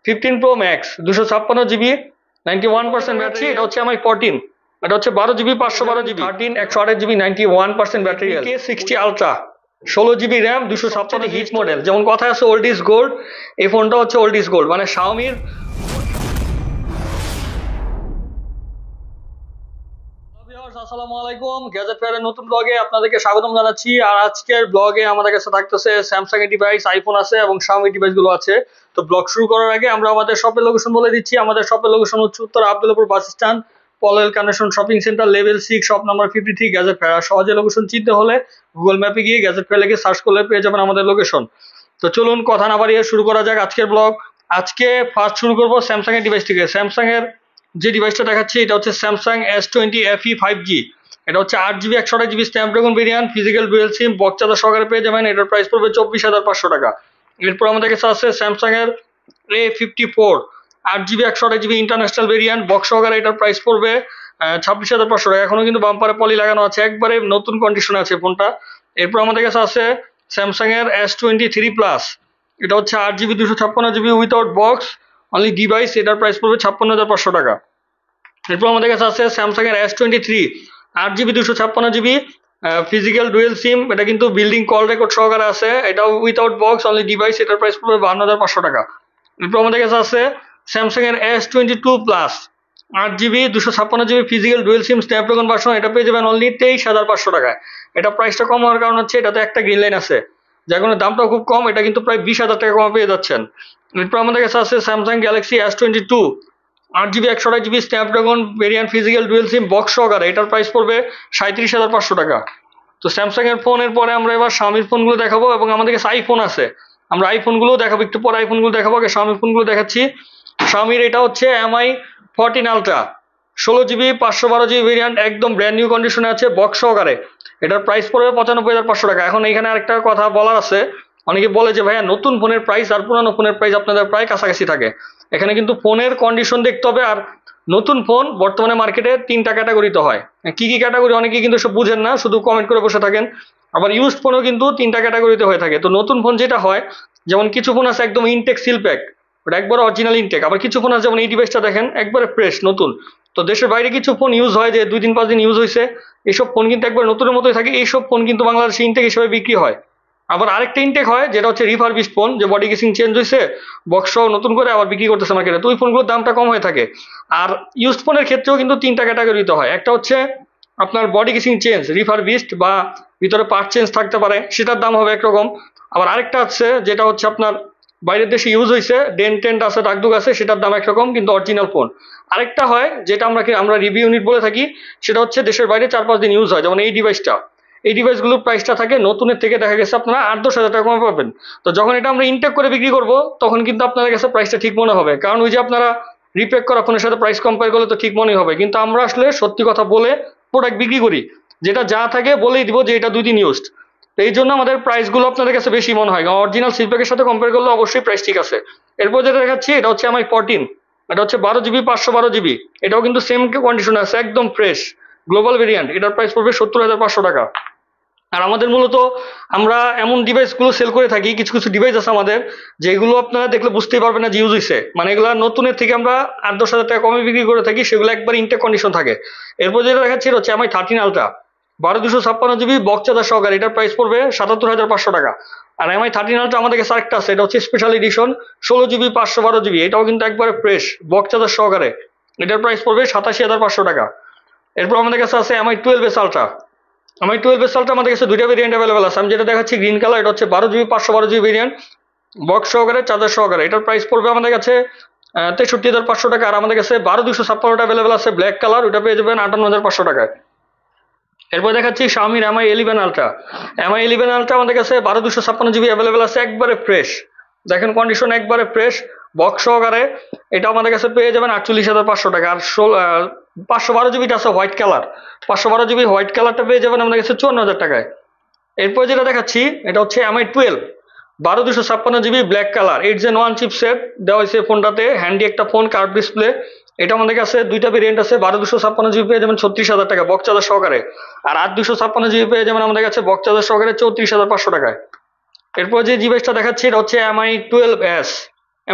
15 Pro Max 256 GB 91% battery. এটা হচ্ছে MI 14, এটা হচ্ছে 12 GB 512 GB 13 128 GB 91% battery. K60 Ultra 16 GB RAM 256 hit model. যেমন কথা আছে ওল্ড ইজ গোল্ড, এই ফোনটা হচ্ছে ওল্ড ইজ গোল্ড, মানে শাওমির। আসসালামু আলাইকুম, গ্যাজেট ফেয়ারের নতুন ব্লগে আপনাদেরকে স্বাগতম জানাচ্ছি। আর আজকের ব্লগে আমাদের কাছে থাকতেছে স্যামসাং এর ডিভাইস, আইফোন আছে এবং শাওমি ডিভাইস গুলো আছে। তো ব্লগ শুরু করার আগে আমরা আমাদের শপের লোকেশন বলে দিচ্ছি। আমাদের শপের লোকেশন হচ্ছে উত্তর আব্দুল্লাহপুর বাস স্ট্যান্ড, পলেল connection shopping center, level 6, shop number 53, gadget fair. সহজে লোকেশন চিনতে হলে গুগল ম্যাপে গিয়ে গ্যাজেট ফেয়ার লিখে সার্চ করলে পেয়ে যাবেন আমাদের লোকেশন। তো চলুন কথা না বাড়িয়ে শুরু করা যাক আজকের ব্লগ। আজকে ফার্স্ট শুরু করবো স্যামসাং এর ডিভাইস থেকে। স্যামসাং এর যে ডিভাইসটা দেখাচ্ছি এটা হচ্ছে স্যামসাং S20 FE 5G। এটা হচ্ছে 8GB 128GB Snapdragon variant, physical dual SIM, box charger সহকারে পেয়ে যাবেন। এটার প্রাইস পড়বে 24,500 টাকা। এরপর আমাদের কাছে আছে স্যামসাং এর A54 8GB 128GB international variant, box সহকারে। এটার প্রাইস পড়বে 26,500 টাকা। এখনো কিন্তু বাম্পারে পলি লাগানো আছে, একবারে নতুন কন্ডিশনে আছে ফোনটা। এরপর আমাদের কাছে আছে স্যামসাং এর S23 Plus। এটা হচ্ছে 8GB 256GB without box, only device. এটার প্রাইস পড়বে 56,500 টাকা। এরপর আমাদের কাছে আছে স্যামসাং এর S23 8GB 256GB physical dual সিম। এটা কিন্তু বিল্ডিং কল রেকর্ড সহকারে আছে, এটাও উইথাউট বক্স, অনলি ডিভাইস। এটার প্রাইস পড়বে 52,500 টাকা। এরপর আমাদের কাছে আছে স্যামসাং এর S22 Plus 8GB 256GB physical dual সিম স্ন্যাপড্রাগন ভার্সন। এটা পেয়ে যাবেন অনলি 23,500 টাকায়। এটা প্রাইসটা কম হওয়ার কারণ হচ্ছে এটাতে একটা গ্রিন লাইন আছে, যার কারণে দামটাও খুব কম। এটা কিন্তু প্রায় 20,000 টাকা কমে পেয়ে যাচ্ছেন। এরপর আমাদের কাছে আছে Samsung Galaxy S22 8GB 128GB Snapdragon variant, physical dual SIM, box সহকারে। এটার প্রাইস পড়বে 37,500 টাকা। তো স্যামসাং এর ফোনের পরে আমরা এবার শাওমির ফোনগুলো দেখাবো, এবং আমাদের কাছে আইফোন আছে, আমরা আইফোনগুলো দেখাবো। একটু পরে আইফোনগুলো দেখাবো, আগে শাওমির ফোনগুলো দেখাচ্ছি। শাওমির এটা হচ্ছে MI 14 Ultra 16GB 512GB variant, একদম ব্র্যান্ড নিউ কন্ডিশনে আছে, বক্স সহকারে। এটার প্রাইস পড়বে 95,500 টাকা। এখন এখানে আরেকটা কথা বলার আছে, অনেকে বলে যে ভাইয়া নতুন ফোনের প্রাইস আর পুরানো ফোনের প্রাইস আপনাদের প্রায় কাছাকাছি থাকে। এখানে কিন্তু ফোনের কন্ডিশন দেখতে হবে। আর নতুন ফোন বর্তমানে মার্কেটে 3টা ক্যাটাগরিতে হয়। কি কি ক্যাটাগরি অনেকে কিন্তু সব বুঝেন না, শুধু কমেন্ট করে বসে থাকেন। আবার ইউজড ফোনও কিন্তু 3টা ক্যাটাগরিতে হয়ে থাকে। তো নতুন ফোন যেটা হয়, যেমন কিছু ফোন আছে একদম ইনটেক সিল প্যাক, ওটা একবার অরিজিনাল ইনটেক। আবার কিছু ফোন আছে, যেমন এই ডিভাইসটা দেখেন, একবারে ফ্রেশ নতুন। তো দেশের বাইরে কিছু ফোন ইউজ হয় যে 2 দিন 5 দিন ইউজ হয়েছে, এইসব ফোন কিন্তু একবার নতুনের মতোই থাকে। এইসব ফোন কিন্তু বাংলাদেশে ইনটেক হিসেবে বিক্রি হয়। আবার আরেকটা ইনটেক হয় যেটা হচ্ছে রিফারবিশড ফোন, যে বডি কেসিং চেঞ্জ হয়েছে, বক্স নতুন করে আবার বিক্রি করতেছে মার্কেটে। তো ওই ফোনগুলোর দামটা কম হয়ে থাকে। আর ইউজড ফোনের ক্ষেত্রেও কিন্তু 3টা ক্যাটাগরিতে হয়। একটা হচ্ছে আপনার বডি কেসিং চেঞ্জ, রিফারবিশড বা ভিতরে পার্ট চেঞ্জ থাকতে পারে, সেটার দাম হবে একরকম। আবার আরেকটা আছে যেটা হচ্ছে আপনার বাইরের দেশে ইউজ হয়েছে, ডেন্ট টেন্ট আছে, দাগদুগ আছে, সেটার দাম একরকম কিন্তু অরিজিনাল ফোন। আরেকটা হয় যেটা আমরা রিভিউ ইউনিট বলে থাকি, সেটা হচ্ছে দেশের বাইরে 4-5 দিন ইউজ হয়। যেমন এই ডিভাইসটা, এই ডিভাইসগুলোর প্রাইসটা থাকে নতুনের থেকে দেখা গেছে আপনারা 8-10 হাজার টাকা কমে পাবেন। তো যখন এটা আমরা ইনটেক করে বিক্রি করব, তখন কিন্তু আপনাদের কাছে প্রাইসটা ঠিক মনে হবে, কারণ ওই যে আপনারা রিপেক করা ফোনের সাথে প্রাইস কম্পেয়ার করলে তো ঠিক মনেই হবে। কিন্তু আমরা আসলে সত্যি কথা বলে প্রোডাক্ট বিক্রি করি, যেটা যা থাকে বলেই দিব যে এটা 2 দিন ইউজড। তো এই জন্য আমাদের প্রাইসগুলো আপনাদের কাছে বেশি মনে হয়, কারণ অরিজিনাল সিলপ্যাকের সাথে কম্পেয়ার করলে অবশ্যই প্রাইস ঠিক আছে। এরপর যেটা দেখাচ্ছি এটা হচ্ছে MI 14, এটা হচ্ছে 12GB 512GB। এটাও কিন্তু সেম কন্ডিশনে আছে, একদম ফ্রেশ গ্লোবাল ভেরিয়েন্ট। এটার প্রাইস পড়বে 70,500 টাকা। আর আমাদের মূলত আমরা এমন ডিভাইসগুলো সেল করে থাকি, কিছু কিছু ডিভাইস আছে আমাদের যেগুলো আপনারা দেখলে বুঝতেই পারবেন না যে ইউজ হয়েছে, মানে এগুলো নতুনের থেকে আমরা 8-10 হাজার টাকা কমে বিক্রি করে থাকি, সেগুলো একবার ইনটেক কন্ডিশন থাকে। এরপর যেটা দেখাচ্ছি এটা হচ্ছে MI 13 Ultra 12/256GB box charger সহকারে। এটার প্রাইস পড়বে 77,500 টাকা। আর MI 13 Ultra আমাদের কাছে আরেকটা আছে, এটা হচ্ছে স্পেশাল এডিশন 16GB 512GB। এটাও কিন্তু একবারে ফ্রেশ বক্স চার্জার সহকারে। এটার প্রাইস পড়বে 87,500 টাকা। এরপর আমাদের কাছে আছে MI 12S Ultra। MI 12S Ultra আমাদের কাছে 2টা ভেরিয়েন্ট অ্যাভেলেবেল আছে। আমি যেটা দেখাচ্ছি গ্রিন কালার, এটা হচ্ছে 12GB 512GB ভেরিয়েন্ট, বক্স সহকারে, চার্জার সহকারে। এটার প্রাইস পড়বে আমাদের কাছে 63,500 টাকা। আর আমাদের কাছে 12/256 অ্যাভেলেবেল আছে ব্ল্যাক কালার, ওটা পেয়ে যাবেন 58,500 টাকায়। এরপর দেখাচ্ছি শাওমির MI 11 Ultra। MI 11 Ultra আমাদের কাছে 12/256GB অ্যাভেলেবেল আছে, একবারে ফ্রেশ, দেখেন কন্ডিশন একবারে ফ্রেশ, বক্স সহকারে। এটা আমাদের কাছে পেয়ে যাবেন 48,500 টাকা। আর 512GBটা আছে হোয়াইট কালার, 512GB হোয়াইট কালারটা পেয়ে যাবেন আমাদের কাছে 54,000 টাকায়। এরপর যেটা দেখাচ্ছি এটা হচ্ছে MI 12 12/256GB black colour, 8 Gen 1 chipset দেওয়া হয়েছে ফোনটাতে, হ্যান্ডি একটা ফোন, কার্ভ ডিসপ্লে। এটা আমাদের কাছে 2টা ভেরিয়েন্ট আছে, 12/256GB পেয়ে যাবেন 36,000 টাকা বক্স চার্জার সহকারে। আর 8/256GB পেয়ে যাবেন আমাদের কাছে বক্স চার্জার সহকারে 34,500 টাকায়। এরপর যে ডিভাইসটা দেখাচ্ছি এটা হচ্ছে MI 12S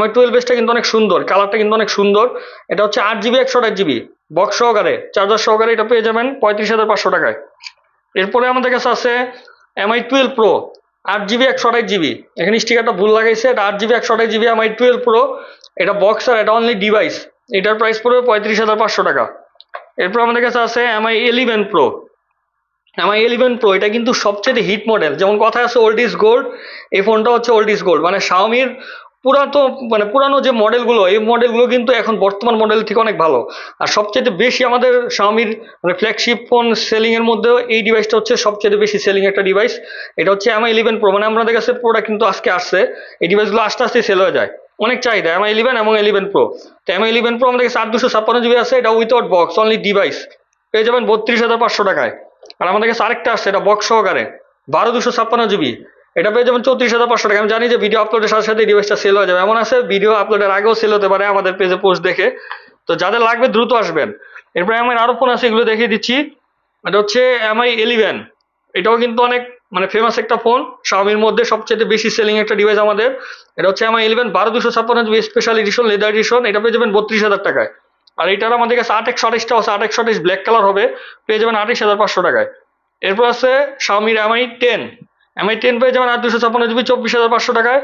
Mi 12 কিন্তু অনেক সুন্দর, কালারটা কিন্তু অনেক সুন্দর। এটা হচ্ছে 8 GB 128 GB বক্স সহকারে, চার্জার সহকারে, এটা পেয়ে যাবেন 35,500 টাকায়। এরপরে আমাদের কাছে আছে Mi 12 Pro 8 GB 128 GB। এখানে স্টিকারটা ভুল লাগাইছে, এটা 8 GB 128 GB Mi 12 Pro। এটা বক্স আর এটা অনলি ডিভাইস। এটার প্রাইস পড়বে 35,500 টাকা। এরপর আমাদের কাছে আছে Mi 11 Pro। Mi 11 Pro এটা কিন্তু সবচেয়ে হিট মডেল, যেমন কথা আছে ওল্ড ইজ গোল্ড, এই ফোনটা হচ্ছে ওল্ড ইজ গোল্ড। মানে শাওমির পুরানো যে মডেলগুলো, এই মডেলগুলো কিন্তু এখন বর্তমান মডেল থেকে অনেক ভালো। আর সবচেয়ে বেশি আমাদের শাওমির মানে ফ্ল্যাগশিপ ফোন সেলিং এর মধ্যেও এই ডিভাইসটা হচ্ছে সবচেয়ে বেশি সেলিং একটা ডিভাইস। এটা হচ্ছে Mi 11 Pro। মানে আমাদের কাছে প্রোডাক্ট কিন্তু আজকে আসছে, এই ডিভাইসগুলো আস্তে আস্তে সেল হয়ে যায়, অনেক চাহিদা Mi 11 এবং 11 Pro। তো Mi 11 Pro আমাদের কাছে 8 256 GB আছে, এটা উইথাউট বক্স অনলি ডিভাইস, পেয়ে যাবেন 32,500 টাকায়। আর আমাদের কাছে আরেকটা আসছে, এটা বক্স সহকারে 12 256 GB, এটা পেয়ে যাবেন 34,500 টাকা। আমি জানি যে ভিডিও আপলোডের সাথে সাথে ডিভাইসটা সেল হয়ে যাবে, এমন আছে ভিডিও আপলোডের আগেও সেল হতে পারে আমাদের পেজে পোস্ট দেখে। তো যাদের লাগবে দ্রুত আসবেন। এরপরে আমার আরো ফোন আছে, এগুলো দেখিয়ে দিচ্ছি। এটা হচ্ছে Mi 11। এটাও কিন্তু অনেক মানে ফেমাস একটা ফোন, শাওমির মধ্যে সবচেয়ে বেশি সেলিং একটা ডিভাইস আমাদের। এটা হচ্ছে Mi 11 12 256 GB special edition, leather addition, এটা পেয়ে যাবেন 32,000 টাকায়। আর এটার আমাদের কাছে 8 128টা আছে, 8 128 ব্ল্যাক কালার হবে, পেয়ে যাবেন 28,500 টাকায়। এরপর আছে শাওমির Mi 10 পেয়ে যাবেন 8 256 GB 24,500 টাকায়।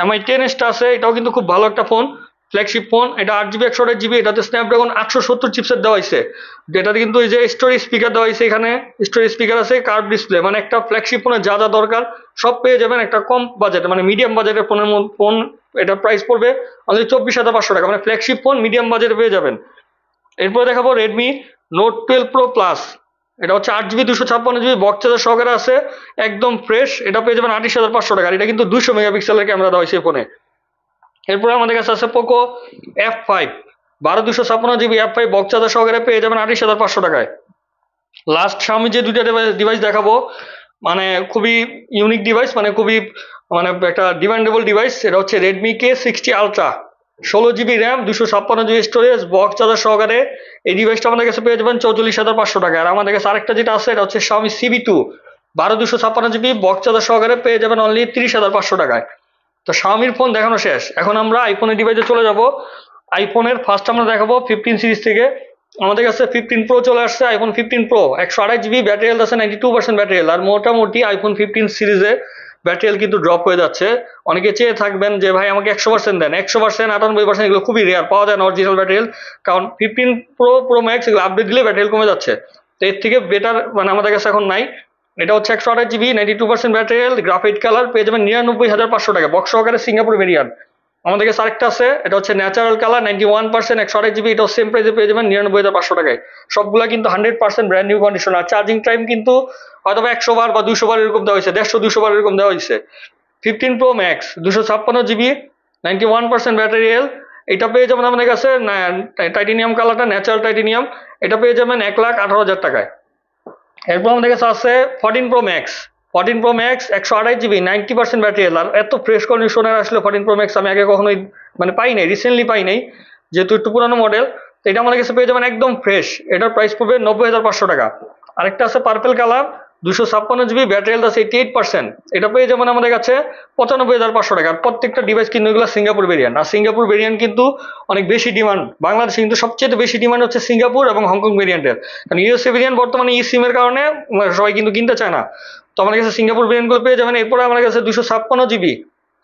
Mi 10s আছে, এটাও কিন্তু খুব ভালো একটা ফোন, ফ্ল্যাগশিপ ফোন। এটা 8 GB 128 GB, এটাতে স্ন্যাপড্রাগন 870 চিপসেট দেওয়া হয়েছে, যেটাতে কিন্তু এই যে স্টোরেজ স্পিকার দেওয়া হয়েছে, এখানে স্টোরেজ স্পিকার আছে, কার্ভ ডিসপ্লে। মানে একটা ফ্ল্যাগশিপ ফোনের যা যা দরকার সব পেয়ে যাবেন একটা কম বাজেটে, মানে মিডিয়াম বাজেটের ফোন। এটা প্রাইস পড়বে অনলি 24,500 টাকা, মানে ফ্ল্যাগশিপ ফোন মিডিয়াম বাজেটে পেয়ে যাবেন। এরপরে দেখাবো Redmi Note 12 Pro Plus। এটা হচ্ছে 8 GB 256 GB বক্স চার্জার সহকারে আছে, একদম ফ্রেশ, এটা পেয়ে যাবেন 28,500 টাকা। আর এটা কিন্তু 200 মেগাপিক্সেলের ক্যামেরা দেওয়া হয়েছে ফোনে। এরপরে আমাদের কাছে আছে Poco F5 12 256 GB F5 box charger সহকারে, পেয়ে যাবেন 28,500 টাকায়। লাস্ট Xiaomi যে দুইটা ডিভাইস দেখাবো, মানে খুবই ইউনিক ডিভাইস, মানে খুবই মানে একটা ডিমান্ডেবল ডিভাইস। এটা হচ্ছে Redmi K60 Ultra 16 GB RAM 256 GB storage box charger সহকারে। এই ডিভাইসটা আমাদের কাছে পেয়ে যাবেন 44,500 টাকা। আর আমাদের কাছে আরেকটা যেটা আছে, এটা হচ্ছে Xiaomi CB2 12 256 GB box charger সহকারে, পেয়ে যাবেন অনলি 30,500 টাকায়। তো Xiaomiর ফোন দেখানো শেষ, এখন আমরা আইফোনের ডিভাইসে চলে যাব। আইফোনের ফার্স্ট আমরা দেখাবো 15 সিরিজ থেকে। আমাদের কাছে 15 Pro চলে আসছে, iPhone 15 Pro 128 GB, battery health আছে 92% ব্যাটারি হেলথ। আর মোটামুটি আইফোন 15 সিরিজে ব্যাটারি হেলথ কিন্তু ড্রপ হয়ে যাচ্ছে। অনেকে চেয়ে থাকবেন যে ভাই আমাকে 100% দেন, 100% 98%, এগুলো খুবই রেয়ার পাওয়া যায় না অরিজিনাল ব্যাটারি হেলথ, কারণ 15 Pro Pro Max এগুলো আপডেট দিলে ব্যাটারি হেলথ কমে যাচ্ছে। তো এর থেকে বেটার মানে আমাদের কাছে এখন নাই। এটা হচ্ছে 128 GB 92% battery health, graphite colour, পেয়ে যাবেন 99,500 টাকা বক্স সহকারে, সিঙ্গাপুর ভেরিয়েন্ট। আমাদের কাছে আরেকটা আছে, এটা হচ্ছে ন্যাচারাল কালার 91% 128 GB, এটাও সেম প্রাইসে পেয়ে যাবেন 99,500 টাকায়। সবগুলা কিন্তু 100% ব্র্যান্ড নিউ কন্ডিশন। আর চার্জিং টাইম কিন্তু হয়তো 100 বার বা 200 বার এরকম দেওয়া হয়েছে, 150 200 বার এরকম দেওয়া হয়েছে। 15 Pro Max 256 GB 91% battery health, এটা পেয়ে যাবেন আমাদের কাছে টাইটেনিয়াম কালারটা, ন্যাচারাল টাইটেনিয়াম, এটা পেয়ে যাবেন 1,18,000 টাকায়। এরপর আমাদের কাছে আছে 14 Pro Max 128 GB 90% battery health. আর এত ফ্রেশ কন্ডিশনের আসলে 14 Pro Max আমি আগে কখনোই মানে পাই নাই, রিসেন্টলি পাই নাই, যেহেতু একটু পুরানো মডেল। এটা আমাদের কাছে পেয়ে যাবেন একদম ফ্রেশ, এটার প্রাইস পড়বে 90,500 টাকা। আরেকটা আছে purple colour 256 GB battery health আছে 88%, এটা পেয়ে যাবেন আমাদের কাছে 95,500 টাকা। আর প্রত্যেকটা ডিভাইস কিন্তু এগুলো সিঙ্গাপুর ভেরিয়েন্ট, আর সিঙ্গাপুর ভেরিয়েন্ট কিন্তু অনেক বেশি ডিমান্ড বাংলাদেশে, কিন্তু সবচেয়ে বেশি ডিমান্ড হচ্ছে সিঙ্গাপুর এবং হংকং ভেরিয়েন্টের, কারণ ইউএসএ ভেরিয়েন্ট বর্তমানে ই সিমের কারণে সবাই কিন্তু কিনতে চায় না। তো আমাদের কাছে সিঙ্গাপুর ভেরিয়েন্টগুলো পেয়ে যাবেন। এরপরে আমাদের কাছে 256 GB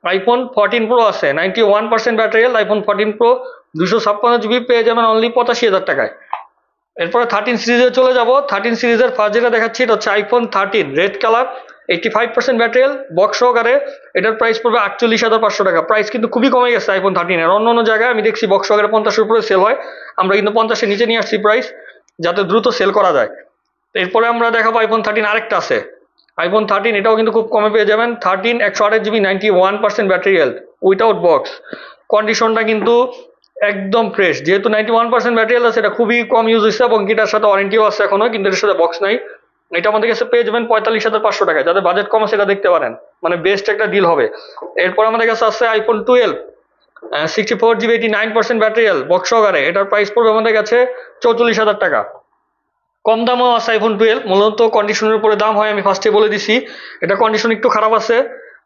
আইফোন 14 Pro আছে 91% battery health, iPhone 14 Pro 256 GB পেয়ে যাবেন অনলি 85,000 টাকায়। এরপরে 13 সিরিজে চলে যাব। 13 সিরিজের ফার্স্ট যেটা দেখাচ্ছি, এটা হচ্ছে iPhone 13 red colour 85% battery health box সহকারে, এটার প্রাইস পড়বে 48,500 টাকা। প্রাইস কিন্তু খুবই কমে গেছে আইফোন 13 এর, অন্য জায়গায় আমি দেখছি বক্স সহকারে 50 উপরে সেল হয়, আমরা কিন্তু 50-এর নিচে নিয়ে আসছি প্রাইস, যাতে দ্রুত সেল করা যায়। এরপরে আমরা দেখাবো আইফোন 13 আরেকটা আছে, আইফোন 13, এটাও কিন্তু খুব কমে পেয়ে যাবেন। 13 128 GB 91% battery health without box, কন্ডিশনটা কিন্তু একদম ফ্রেশ, যেহেতু 91% ব্যাটারি হেলথ আছে, এটা খুবই কম ইউজ হয়েছে এবং এটার সাথে ওয়ারেন্টিও আছে এখনো, কিন্তু এর সাথে বক্স নাই। এটা আমাদের কাছে পেয়ে যাবেন 45,500 টাকায়, যাদের বাজেট কম আছে এটা দেখতে পারেন, মানে বেস্ট একটা ডিল হবে। এরপর আমাদের কাছে আছে iPhone 12 64 GB 89% battery health box সহকারে, এটার প্রাইস পড়বে আমাদের কাছে 44,000 টাকা। কম দামও আছে আইফোন 12, মূলত কন্ডিশনের উপরে দাম হয়, আমি ফার্স্টে বলে দিছি। এটা কন্ডিশন একটু খারাপ আছে,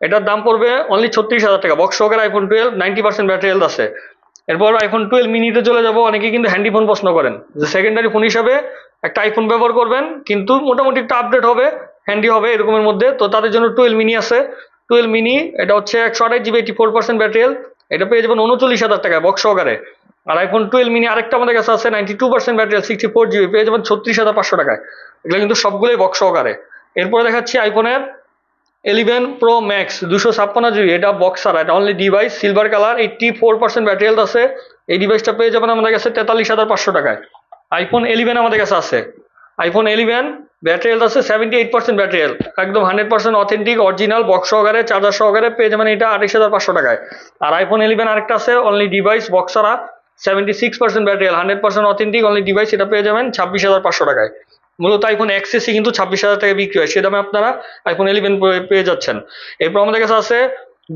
এটার দাম পড়বে অনলি 36,000 টাকা। বক্স সহকারে আইফোন 12 90% ব্যাটারি হেলথ আছে। এরপর আইফোন 12 মিনিতে চলে যাব। অনেকে কিন্তু হ্যান্ডি ফোন প্রশ্ন করেন যে সেকেন্ডারি ফোন হিসাবে একটা আইফোন ব্যবহার করবেন, কিন্তু মোটামুটি একটা আপডেট হবে, হ্যান্ডি হবে এরকমের মধ্যে। তো তাদের জন্য 12 মিনি আছে। 12 মিনি এটা হচ্ছে 128 জিবি 84% ব্যাটারি হেলথ। এটা পেয়ে যাবেন 39,000 টাকায় বক্স সহকারে। আর আইফোন 12 মিনি আরেকটা আমাদের কাছে আছে 92% ব্যাটারি হেলথ 64 জিবি, পেয়ে যাবেন 36,500 টাকায়। এগুলো কিন্তু সবগুলোই বক্স সহকারে। এরপরে দেখাচ্ছি আইফোনের 11 প্রো ম্যাক্স 256 জিবি, এটা বক্স ছাড়া, এটা only device, silver colour, 84% battery health আছে। এই ডিভাইসটা পেয়ে যাবেন আমাদের কাছে 43,500 টাকায়। আইফোন 11 আমাদের কাছে আছে। আইফোন 11 ব্যাটারি হেলথ আছে 78% ব্যাটারি হেলথ, একদম 100% অথেন্টিক অরিজিনাল বক্স সহকারে চার্জার সহকারে পেয়ে যাবেন এটা 28,500 টাকায়। আর আইফোন 11 আরেকটা আছে অনলি ডিভাইস বক্স ছাড়া 76% battery health, 100% authentic only device, এটা পেয়ে যাবেন 26,500 টাকায়। মূলত আইফোন এক্সএসই কিন্তু 26,000 টাকায় বিক্রি হয়, সে দামে আপনারা আইফোন 11 পেয়ে যাচ্ছেন। এরপর আমাদের কাছে আছে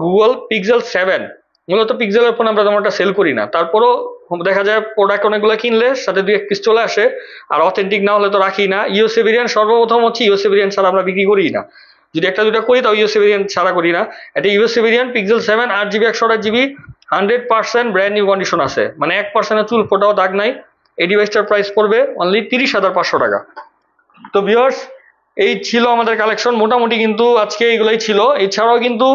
গুগল পিক্সেল 7। মূলত পিক্সেলের ফোন আমরা তেমন একটা সেল করি না, তারপরও দেখা যায় প্রোডাক্ট অনেকগুলো কিনলে সাথে 2-1 পিস চলে আসে, আর অথেন্টিক না হলে তো রাখি না। ইউএসএ ভেরিয়েন্ট সর্বপ্রথম হচ্ছে ইউএসএ ভেরিয়েন্ট ছাড়া আমরা বিক্রি করি না, যদি একটা দুটা করি তাও ইউএসএ ভেরিয়েন্ট ছাড়া করি না। এটা USA variant pixel 7 8 GB 128 GB, 100% brand new condition আছে, মানে 1% চুল ফোটাও দাগ নাই। এই ডিভাইসটার প্রাইস পড়বে অনলি 30,500 টাকা। তো ভিউয়ার্স, এই ছিল আমাদের কালেকশন মোটামুটি, কিন্তু আজকে এইগুলোই ছিল। এছাড়াও কিন্তু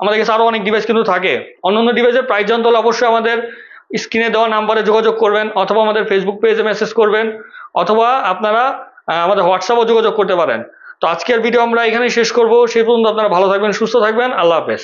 আমাদের কাছে আরো অনেক ডিভাইস কিন্তু থাকে। অন্যান্য ডিভাইসের প্রাইস জানতে হলে অবশ্যই আমাদের স্ক্রিনে দেওয়া নাম্বারে যোগাযোগ করবেন, অথবা আমাদের ফেসবুক পেজে মেসেজ করবেন, অথবা আপনারা আমাদের হোয়াটসঅ্যাপও যোগাযোগ করতে পারেন। তো আজকের ভিডিও আমরা এখানেই শেষ করব। সেই পর্যন্ত আপনারা ভালো থাকবেন, সুস্থ থাকবেন, আল্লাহ হাফেজ।